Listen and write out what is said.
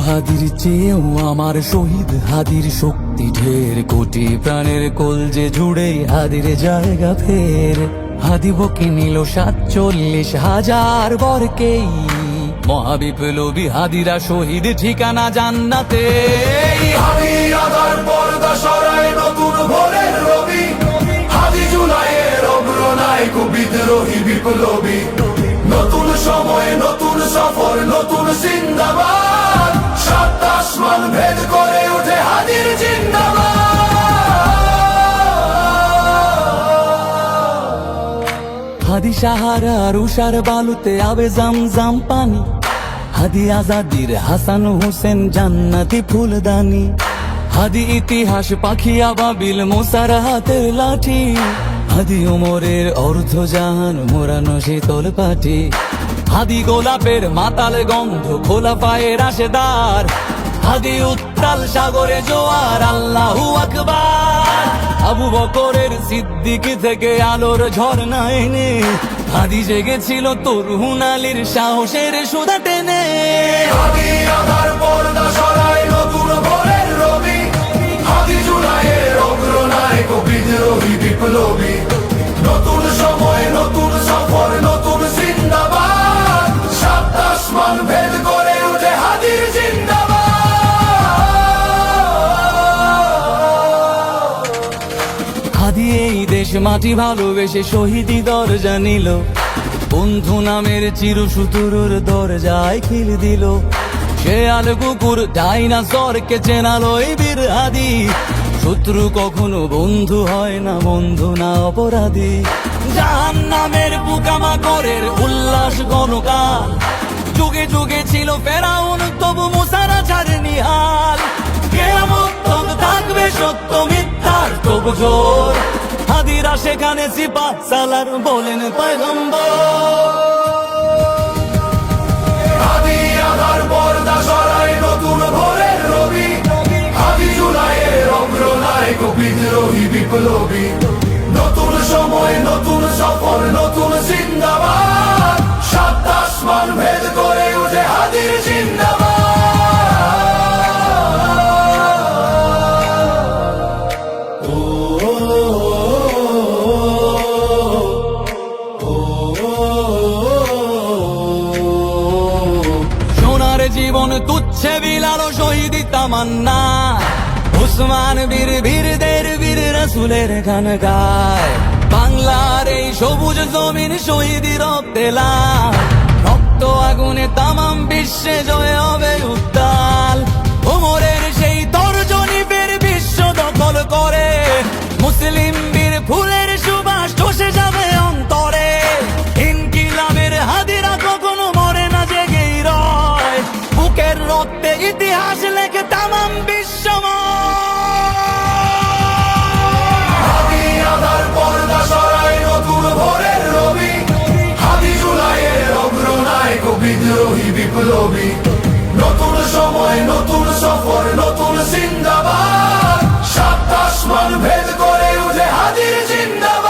হাদির চেয়েও আমার শহীদ হাদির শক্তি ঢের, কোটি প্রাণের কলজে জুড়ে হাদির জায়গা ফের। হাদি বকে নিল 47,000 বরকেই, মহাবিপ্লবী হাদিরা শহীদ ঠিকানা জান্নাতে। হাদি আদার পর্দা সরায় নতুন ভোরের রবি, হাদি জুলাইয়ের অগ্রনায়ক বিদ্রোহী বিপ্লবী। নতুন সময় নতুন সফর নতুন জিন্দাবাদ, সাত আসমান ভেদ করে ওঠে হাদির জিন্দাবাদ। হাদি সাহারার উষার বালুতে আবে জামজাম পানি, হাদি আজাদির হাসান হোসেন জান্নাতি ফুলদানি। হাদি ইতিহাস পাখি আবাবিল মুসার হাতের লাঠি, হাদি ওমরের অর্ধজাহান মোরানো শীতল পাটি। হাদি গোলাপের মাতাল গন্ধ খোলা পায়ের রাশেদার, হাদি উত্তাল সাগরে জোয়ার আল্লাহু আকবার। আবু বকরের সিদ্দিক থেকে আলোর ঝর্ণা এনে, হাদি জেগেছিল তরুণ আলীর সাহসের সুধা টেনে। হাদি আধার পর্দা সরায় নতুন ভোরের রবি, হাদি জুলাইয়ের অগ্রনায়ক বিদ্রোহী বিপ্লবী। নতুন সময় নতুন সফর নতুন জিন্দাবাদ, সাত আসমান ভেদ করে ওঠে হাদির জিন্দাবাদ। হাদি এই দেশ মাটি ভালোবেসে শহীদি দরজা নিল, বন্ধু নামের চিরসুতুরুর দরজায় খিল দিল। শেয়াল কুকুর ডাইনাসরকে চেনালো এই বীর হাদি, শত্রু কখনো বন্ধু হয় না, বন্ধু না অপরাধী। জাহান্নামের পোকামাকড়ের উল্লাস গণকাল, যুগে যুগে ছিল ফেরাউন তবু মুসারা ছাড়েনি হাল। কিয়ামত তক থাকবে সত্য মিথ্যার তবু জোর, হাদিরা সেখানে সিপাহ সালার বলেন পয়গম্বর। হাদি আধার পর্দা সরায় নতুন ভোরের রবি, হাদি জুলাইয়ের অগ্রনায়ক বিদ্রোহী বিপ্লবী। নতুন সময় নতুন সফর নতুন জিন্দাবাদ, সাত আসমান ভেদ করে ওঠে হাদির জিন্দাবাদ। সোনার জীবন তুচ্ছে বিলালো শহীদি তামান্না, উসমান বীর বীরদের বীর রাসূলের গান গায়। বাংলার এই সবুজ জমিন শহীদি রক্তে লাল, রক্ত আগুনে তামাম বিশ্বে জয় হবে উত্তাল। ওমরের সেই তর্জনী ফের বিশ্ব দখল করে, মুসলিম বীর ফুলের সুবাস চষে যাবে অন্তরে। ইনকিলাবের হাদিরা কখনো মরে না, জেগেই রয়, বুকের রক্তে ইতিহাস লেখে তামাম বিশ্বময়। হাদি আধার পর্দা সরায় নতুন ভোরের রবি, হাদি জুলাইয়ের অগ্রনায়ক বিদ্রোহী বিপ্লবী। নতুন সময় নতুন সফর নতুন জিন্দাবাদ, সাত আসমান ভেদ করে ওঠে হাদির জিন্দাবাদ।